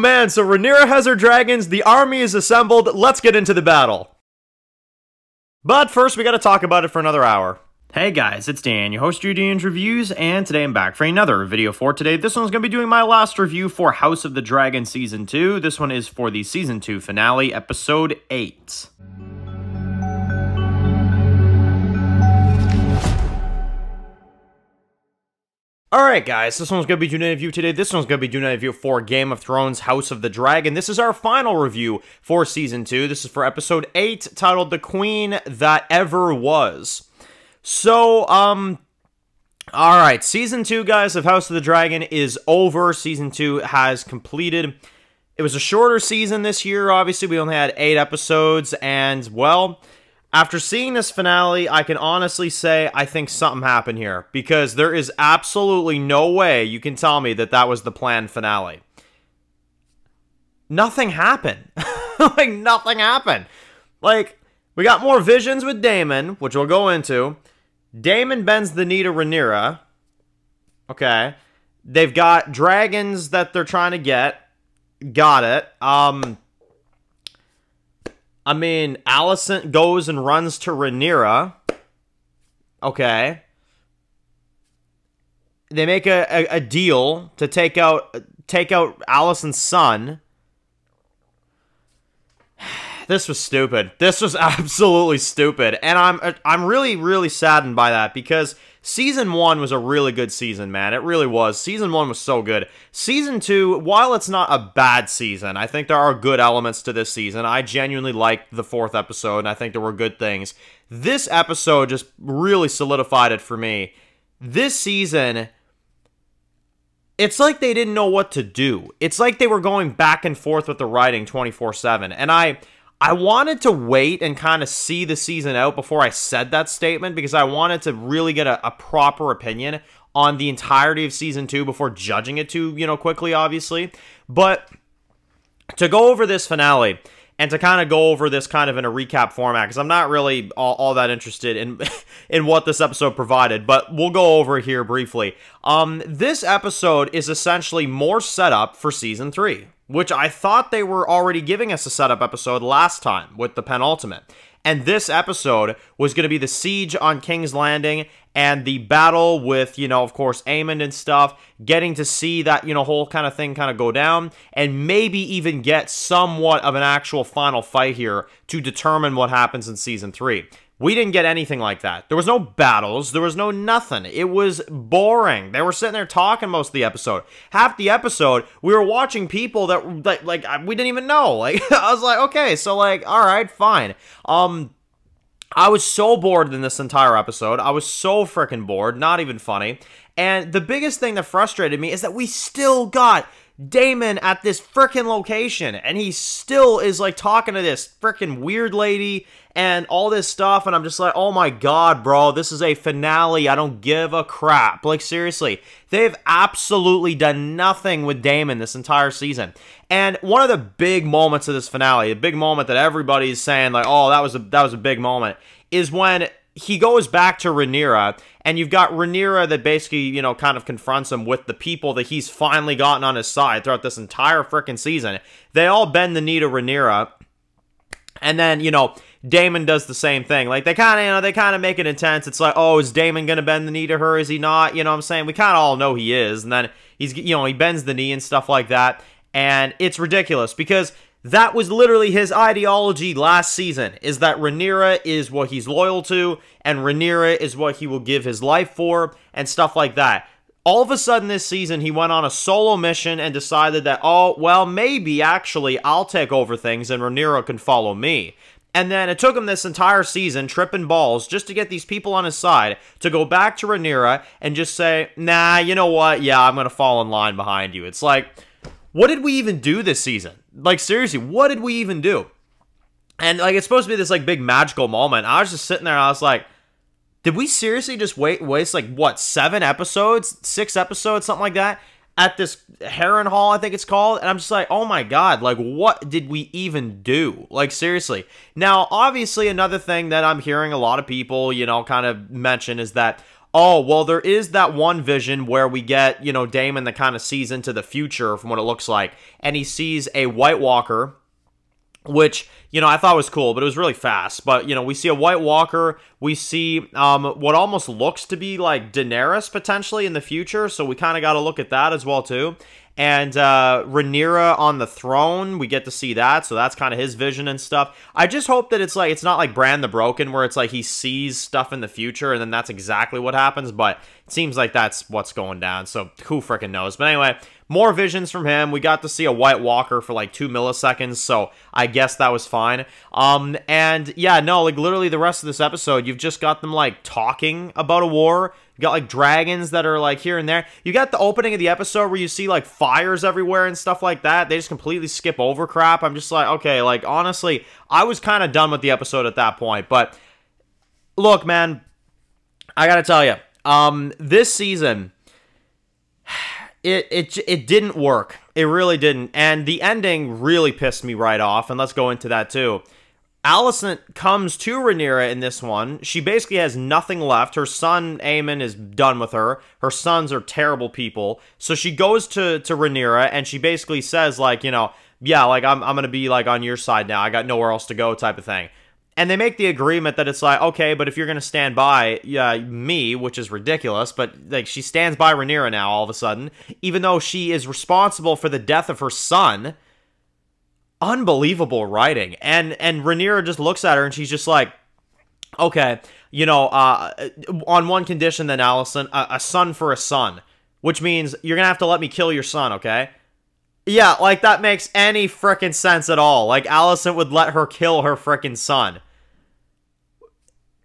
man, so Rhaenyra has her dragons, the army is assembled, let's get into the battle. But first, we gotta talk about it for another hour. Hey guys, it's Dan, your host of Dan's Reviews, and today I'm back for another video for today. This one's gonna be doing my last review for House of the Dragon Season 2. This one is for the Season 2 finale, Episode 8. Alright guys, this one's going to be doing a review today. This one's going to be doing a review for Game of Thrones House of the Dragon. This is our final review for Season 2. This is for Episode 8, titled The Queen That Ever Was. So, alright, Season 2, guys, of House of the Dragon is over. Season 2 has completed. It was a shorter season this year, obviously. We only had 8 episodes, and, well, after seeing this finale, I can honestly say I think something happened here, because there is absolutely no way you can tell me that that was the planned finale. Nothing happened. Like, nothing happened. Like, we got more visions with Daemon, which we'll go into. Daemon bends the knee to Rhaenyra. Okay. They've got dragons that they're trying to get. Got it. I mean, Alicent goes and runs to Rhaenyra. Okay. They make a deal to take out Alicent's son. This was stupid. This was absolutely stupid. And I'm really, really saddened by that, because Season 1 was a really good season, man. It really was. Season 1 was so good. Season 2, while it's not a bad season, I think there are good elements to this season. I genuinely liked the 4th episode, and I think there were good things. This episode just really solidified it for me. This season, it's like they didn't know what to do. It's like they were going back and forth with the writing 24/7. And I wanted to wait and kind of see the season out before I said that statement, because I wanted to really get a proper opinion on the entirety of Season 2 before judging it too, quickly, obviously. But to go over this finale, and to kind of go over this kind of in a recap format, because I'm not really all that interested in what this episode provided, but we'll go over it here briefly. This episode is essentially more setup for Season 3, which I thought they were already giving us a setup episode last time with the penultimate. And this episode was going to be the siege on King's Landing and the battle with, of course, Aemond and stuff, getting to see that, whole kind of thing kind of go down, and maybe even get somewhat of an actual final fight here to determine what happens in Season 3. We didn't get anything like that. There was no battles. There was no nothing. It was boring. They were sitting there talking most of the episode. Half the episode, we were watching people that like we didn't even know. Like, I was like, okay, so, like, all right, fine. I was so bored in this entire episode. I was so freaking bored. Not even funny. And the biggest thing that frustrated me is that we still got Daemon at this freaking location, and he still is, like, talking to this freaking weird lady and all this stuff, and I'm just like, oh my god, bro, this is a finale. I don't give a crap. Like, seriously, they've absolutely done nothing with Daemon this entire season. And one of the big moments of this finale, the big moment that everybody's saying, like, oh, that was a big moment, is when he goes back to Rhaenyra, and you've got Rhaenyra that basically, kind of confronts him with the people that he's finally gotten on his side throughout this entire freaking season. They all bend the knee to Rhaenyra, and then, Daemon does the same thing. Like, they kind of make it intense. It's like, oh, is Daemon gonna bend the knee to her? Is he not? You know what I'm saying? We kind of all know he is, and then he's, he bends the knee and stuff like that, and it's ridiculous, because that was literally his ideology last season, is that Rhaenyra is what he's loyal to, and Rhaenyra is what he will give his life for, and stuff like that. All of a sudden this season, he went on a solo mission and decided that, oh, well, maybe, actually, I'll take over things and Rhaenyra can follow me. And then it took him this entire season, tripping balls, just to get these people on his side, to go back to Rhaenyra and just say, nah, you know what, yeah, I'm going to fall in line behind you. It's like, what did we even do this season? Like, seriously, what did we even do? And, like, it's supposed to be this, like, big magical moment. I was just sitting there, and I was like, did we seriously just waste, like, what, 7 episodes? 6 episodes? Something like that? At this Harrenhal, I think it's called, and I'm just like, oh my god, like, what did we even do? Like, seriously. Now, obviously, another thing that I'm hearing a lot of people, kind of mention is that, oh, well, there is that one vision where we get, you know, Daemon that kind of sees into the future from what it looks like, and he sees a White Walker, which, you know, I thought was cool, but it was really fast. But, you know, we see a White Walker, we see what almost looks to be like Daenerys potentially in the future, so we kind of got to look at that as well, too. And Rhaenyra on the throne, we get to see that, so that's kind of his vision and stuff. I just hope that it's not like Bran the Broken, where it's like he sees stuff in the future, and then that's exactly what happens, but it seems like that's what's going down, so who freaking knows. But anyway, more visions from him. We got to see a White Walker for like 2 milliseconds, so I guess that was fine. And yeah, no, like literally the rest of this episode, you've just got them like talking about a war. You got like dragons that are like here and there. You got the opening of the episode where you see like fires everywhere and stuff like that. They just completely skip over crap. I'm just like, okay, like honestly, I was kind of done with the episode at that point. But look, man, I gotta tell you, this season, it didn't work. It really didn't. And the ending really pissed me right off. And let's go into that too. Alicent comes to Rhaenyra in this one. She basically has nothing left. Her son, Aemon, is done with her. Her sons are terrible people. So she goes to Rhaenyra, and she basically says, like, you know, yeah, like, I'm going to be, like, on your side now. I got nowhere else to go type of thing. And they make the agreement that it's like, okay, but if you're going to stand by me, which is ridiculous, but, like, she stands by Rhaenyra now all of a sudden, even though she is responsible for the death of her son. Unbelievable writing. And Rhaenyra just looks at her and she's just like, okay, you know, on one condition then, Alicent, a son for a son, which means you're gonna have to let me kill your son, okay? Yeah, like that makes any frickin' sense at all. Like Alicent would let her kill her frickin' son.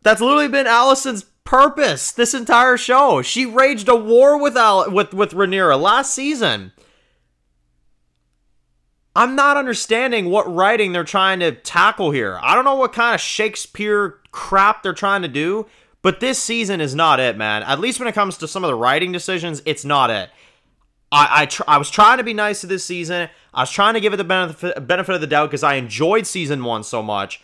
That's literally been Alicent's purpose this entire show. She waged a war with Rhaenyra last season. I'm not understanding what writing they're trying to tackle here. I don't know what kind of Shakespeare crap they're trying to do, but this season is not it, man. At least when it comes to some of the writing decisions, it's not it. I was trying to be nice to this season. I was trying to give it the benefit of the doubt because I enjoyed season 1 so much.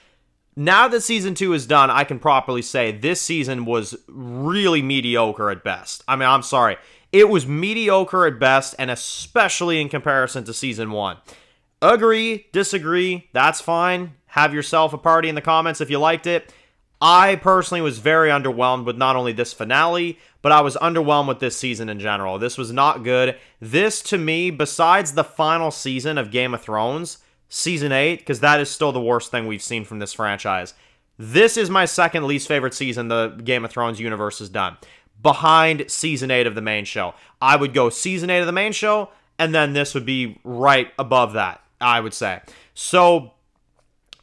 Now that season 2 is done, I can properly say this season was really mediocre at best. I mean, I'm sorry. It was mediocre at best, and especially in comparison to season 1. Agree, disagree, that's fine. Have yourself a party in the comments if you liked it. I personally was very underwhelmed with not only this finale, but I was underwhelmed with this season in general. This was not good. This, to me, besides the final season of Game of Thrones, Season 8, because that is still the worst thing we've seen from this franchise, this is my second least favorite season the Game of Thrones universe has done, behind Season 8 of the main show. I would go Season 8 of the main show, and then this would be right above that, I would say. So,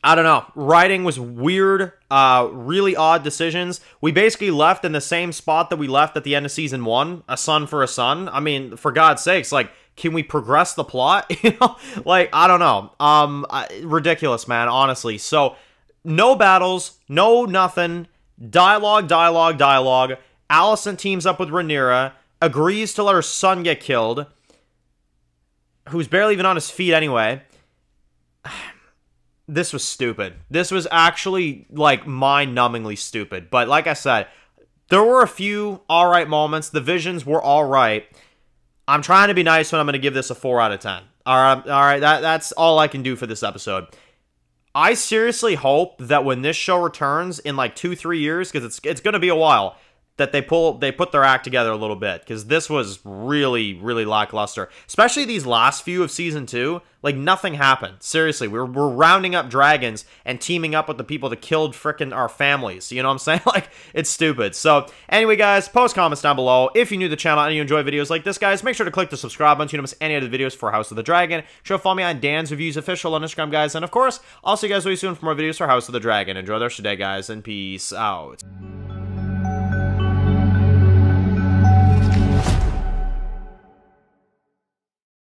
I don't know. Writing was weird, really odd decisions. We basically left in the same spot that we left at the end of Season 1, a son for a son. I mean, for God's sakes, like, can we progress the plot? You know? Like, I don't know. Ridiculous, man, honestly. So, no battles, no nothing, dialogue. Alicent teams up with Rhaenyra, agrees to let her son get killed, who's barely even on his feet anyway. This was stupid. This was actually, like, mind-numbingly stupid. But like I said, there were a few alright moments. The visions were alright. I'm trying to be nice when I'm going to give this a 4 out of 10. Alright, that's all I can do for this episode. I seriously hope that when this show returns in, like, 2-3 years, because it's going to be a while, that they put their act together a little bit, because this was really, really lackluster. Especially these last few of Season 2, like, nothing happened. Seriously, we're rounding up dragons and teaming up with the people that killed frickin' our families, you know what I'm saying? Like, it's stupid. So, anyway, guys, post comments down below. If you're new to the channel and you enjoy videos like this, guys, make sure to click the subscribe button so you don't miss any other videos for House of the Dragon. Sure, follow me on Dan's Reviews Official on Instagram, guys, and of course, I'll see you guys really soon for more videos for House of the Dragon. Enjoy the rest of your day, guys, and peace out.